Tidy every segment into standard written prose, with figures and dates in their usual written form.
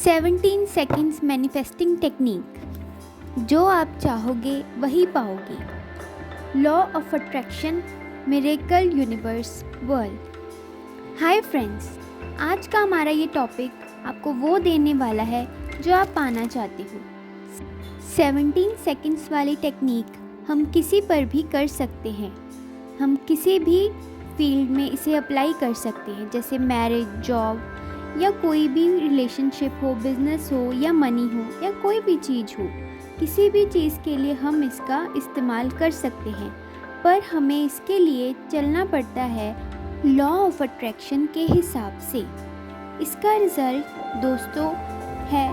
17 seconds manifesting technique. जो आप चाहोगे वही पाओगे। Law of attraction, miracle universe, world. Hi friends, आज का हमारा ये टॉपिक आपको वो देने वाला है जो आप पाना चाहते हो। 17 सेकंड्स वाली टेक्निक हम किसी पर भी कर सकते हैं। हम किसी भी फील्ड में इसे अप्लाई कर सकते हैं, जैसे मैरिज, जॉब या कोई भी रिलेशनशिप हो, बिजनेस हो या मनी हो या कोई भी चीज़ हो। किसी भी चीज़ के लिए हम इसका इस्तेमाल कर सकते हैं, पर हमें इसके लिए चलना पड़ता है लॉ ऑफ अट्रैक्शन के हिसाब से। इसका रिज़ल्ट दोस्तों है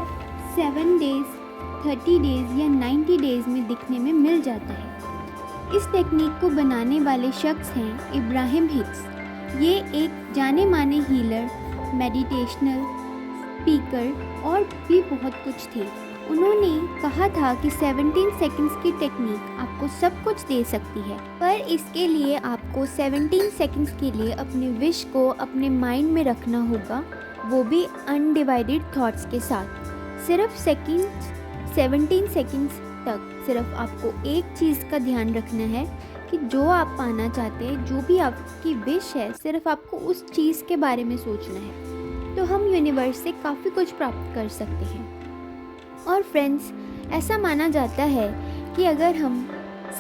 7 डेज़, 30 डेज़ या 90 डेज़ में दिखने में मिल जाता है। इस टेक्निक को बनाने वाले शख्स हैं इब्राहिम हिक्स। ये एक जाने माने हीलर, मेडिटेशनल स्पीकर और भी बहुत कुछ थे। उन्होंने कहा था कि 17 सेकंड्स की टेक्निक आपको सब कुछ दे सकती है, पर इसके लिए आपको 17 सेकंड्स के लिए अपने विश को अपने माइंड में रखना होगा, वो भी अनडिवाइडेड थॉट्स के साथ। सिर्फ 17 सेकंड्स तक सिर्फ आपको एक चीज़ का ध्यान रखना है कि जो आप पाना चाहते हैं, जो भी आपकी विश है, सिर्फ आपको उस चीज़ के बारे में सोचना है, तो हम यूनिवर्स से काफ़ी कुछ प्राप्त कर सकते हैं। और फ्रेंड्स, ऐसा माना जाता है कि अगर हम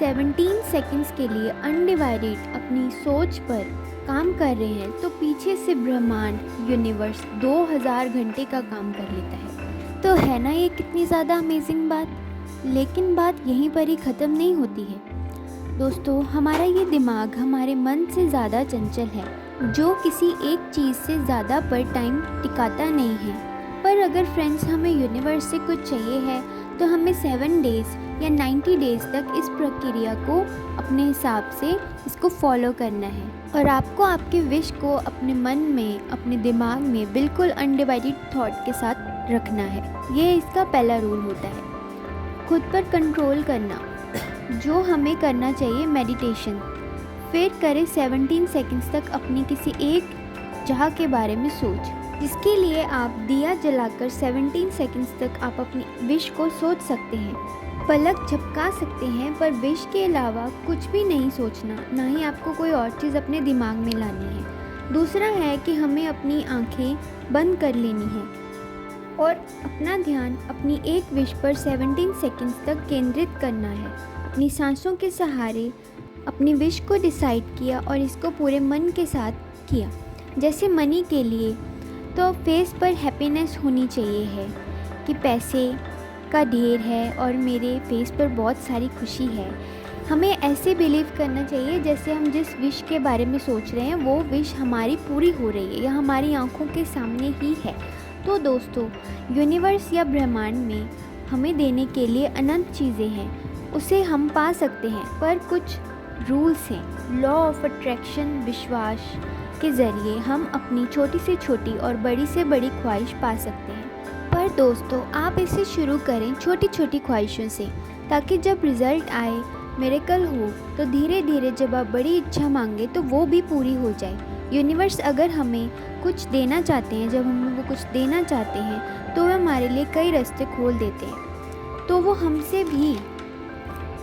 17 सेकंड्स के लिए अनडिवाइडेड अपनी सोच पर काम कर रहे हैं, तो पीछे से ब्रह्मांड, यूनिवर्स 2000 घंटे का काम कर लेता है। तो है ना ये कितनी ज़्यादा अमेजिंग बात। लेकिन बात यहीं पर ही ख़त्म नहीं होती है दोस्तों। हमारा ये दिमाग हमारे मन से ज़्यादा चंचल है, जो किसी एक चीज़ से ज़्यादा पर टाइम टिकाता नहीं है। पर अगर फ्रेंड्स हमें यूनिवर्स से कुछ चाहिए है, तो हमें 7 डेज़ या 90 डेज़ तक इस प्रक्रिया को अपने हिसाब से इसको फॉलो करना है। और आपको आपके विश को अपने मन में, अपने दिमाग में बिल्कुल अनडिवाइडेड थॉट के साथ रखना है। ये इसका पहला रूल होता है। खुद पर कंट्रोल करना, जो हमें करना चाहिए मेडिटेशन। फिर करें 17 सेकंड्स तक अपनी किसी एक चाह के बारे में सोच, जिसके लिए आप दिया जलाकर 17 सेकंड्स तक आप अपनी विश को सोच सकते हैं। पलक झपका सकते हैं, पर विश के अलावा कुछ भी नहीं सोचना, ना ही आपको कोई और चीज़ अपने दिमाग में लानी है। दूसरा है कि हमें अपनी आंखें बंद कर लेनी है और अपना ध्यान अपनी एक विश पर 17 सेकंड्स तक केंद्रित करना है। अपनी सांसों के सहारे अपनी विश को डिसाइड किया और इसको पूरे मन के साथ किया। जैसे मनी के लिए तो फेस पर हैप्पीनेस होनी चाहिए है कि पैसे का ढेर है और मेरे फेस पर बहुत सारी खुशी है। हमें ऐसे बिलीव करना चाहिए जैसे हम जिस विश के बारे में सोच रहे हैं वो विश हमारी पूरी हो रही है या हमारी आंखों के सामने ही है। तो दोस्तों, यूनिवर्स या ब्रह्मांड में हमें देने के लिए अनंत चीज़ें हैं, उसे हम पा सकते हैं, पर कुछ रूल्स हैं। लॉ ऑफ अट्रैक्शन विश्वास के ज़रिए हम अपनी छोटी से छोटी और बड़ी से बड़ी ख्वाहिश पा सकते हैं। पर दोस्तों, आप इसे शुरू करें छोटी छोटी ख्वाहिशों से, ताकि जब रिज़ल्ट आए, मिरेकल हो, तो धीरे धीरे जब आप बड़ी इच्छा मांगे तो वो भी पूरी हो जाए। यूनिवर्स अगर हमें कुछ देना चाहते हैं, जब हम वो कुछ देना चाहते हैं, तो वह हमारे लिए कई रास्ते खोल देते हैं। तो वो हमसे भी,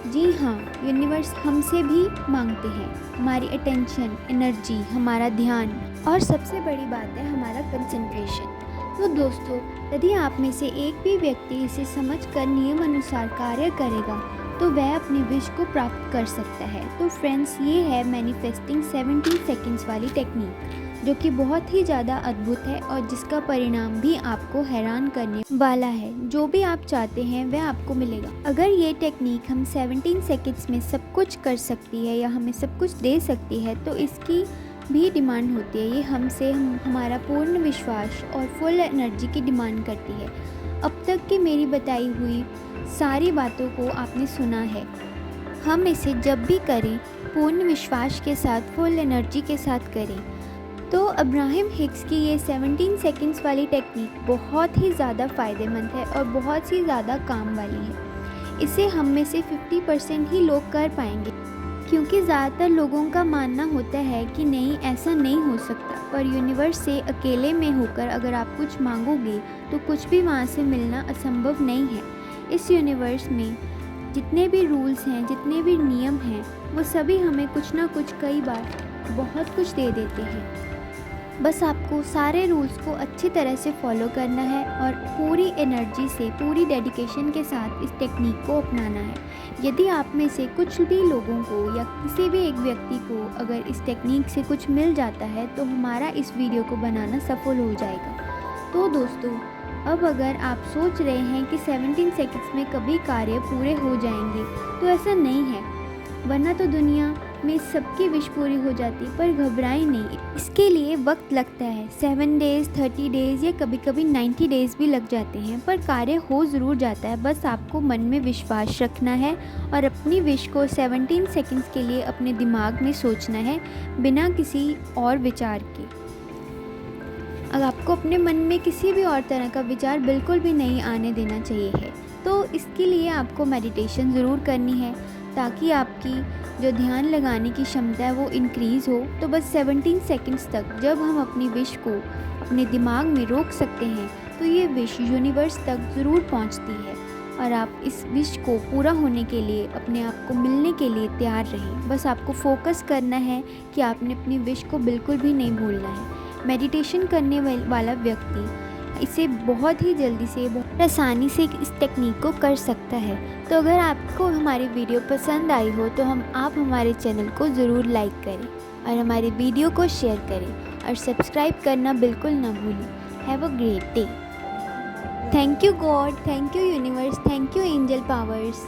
जी हाँ, यूनिवर्स हमसे भी मांगते हैं हमारी अटेंशन, एनर्जी, हमारा ध्यान, और सबसे बड़ी बात है हमारा कंसंट्रेशन। तो दोस्तों, यदि आप में से एक भी व्यक्ति इसे समझकर नियम अनुसार कार्य करेगा, तो वह अपनी विश को प्राप्त कर सकता है। तो फ्रेंड्स, ये है मैनिफेस्टिंग 17 सेकंड्स वाली टेक्निक, जो कि बहुत ही ज़्यादा अद्भुत है और जिसका परिणाम भी आपको हैरान करने वाला है। जो भी आप चाहते हैं वह आपको मिलेगा। अगर ये टेक्निक हम 17 सेकंड्स में सब कुछ कर सकती है या हमें सब कुछ दे सकती है, तो इसकी भी डिमांड होती है। ये हमसे हमारा पूर्ण विश्वास और फुल एनर्जी की डिमांड करती है। अब तक की मेरी बताई हुई सारी बातों को आपने सुना है। हम इसे जब भी करें पूर्ण विश्वास के साथ, फुल एनर्जी के साथ करें। तो इब्राहिम हिक्स की ये 17 सेकंड्स वाली टेक्निक बहुत ही ज़्यादा फ़ायदेमंद है और बहुत ही ज़्यादा काम वाली है। इसे हम में से 50% ही लोग कर पाएंगे, क्योंकि ज़्यादातर लोगों का मानना होता है कि नहीं, ऐसा नहीं हो सकता, पर यूनिवर्स से अकेले में होकर अगर आप कुछ मांगोगे तो कुछ भी वहाँ से मिलना असंभव नहीं है। इस यूनिवर्स में जितने भी रूल्स हैं, जितने भी नियम हैं, वो सभी हमें कुछ ना कुछ, कई बार बहुत कुछ दे देते हैं। बस आपको सारे रूल्स को अच्छी तरह से फॉलो करना है और पूरी एनर्जी से, पूरी डेडिकेशन के साथ इस टेक्निक को अपनाना है। यदि आप में से कुछ भी लोगों को या किसी भी एक व्यक्ति को अगर इस टेक्निक से कुछ मिल जाता है तो हमारा इस वीडियो को बनाना सफल हो जाएगा। तो दोस्तों, अब अगर आप सोच रहे हैं कि 17 सेकंड्स में कभी कार्य पूरे हो जाएंगे, तो ऐसा नहीं है, वरना तो दुनिया में सबकी विश पूरी हो जाती। पर घबराएं नहीं, इसके लिए वक्त लगता है। 7 डेज़, 30 डेज़ या कभी कभी 90 डेज़ भी लग जाते हैं, पर कार्य हो ज़रूर जाता है। बस आपको मन में विश्वास रखना है और अपनी विश को 17 सेकंड्स के लिए अपने दिमाग में सोचना है, बिना किसी और विचार के। अगर आपको अपने मन में किसी भी और तरह का विचार बिल्कुल भी नहीं आने देना चाहिए है। तो इसके लिए आपको मेडिटेशन ज़रूर करनी है, ताकि आपकी जो ध्यान लगाने की क्षमता है वो इंक्रीज़ हो। तो बस 17 सेकंड्स तक जब हम अपनी विश को अपने दिमाग में रोक सकते हैं, तो ये विश यूनिवर्स तक ज़रूर पहुंचती है और आप इस विश को पूरा होने के लिए, अपने आप को मिलने के लिए तैयार रहें। बस आपको फोकस करना है कि आपने अपनी विश को बिल्कुल भी नहीं भूलना है। मेडिटेशन करने वाला व्यक्ति इसे बहुत ही जल्दी से, बहुत आसानी से इस टेक्निक को कर सकता है। तो अगर आपको हमारी वीडियो पसंद आई हो तो आप हमारे चैनल को ज़रूर लाइक करें और हमारे वीडियो को शेयर करें और सब्सक्राइब करना बिल्कुल ना भूलें। Have a great day. Thank you God, thank you universe, thank you angel powers.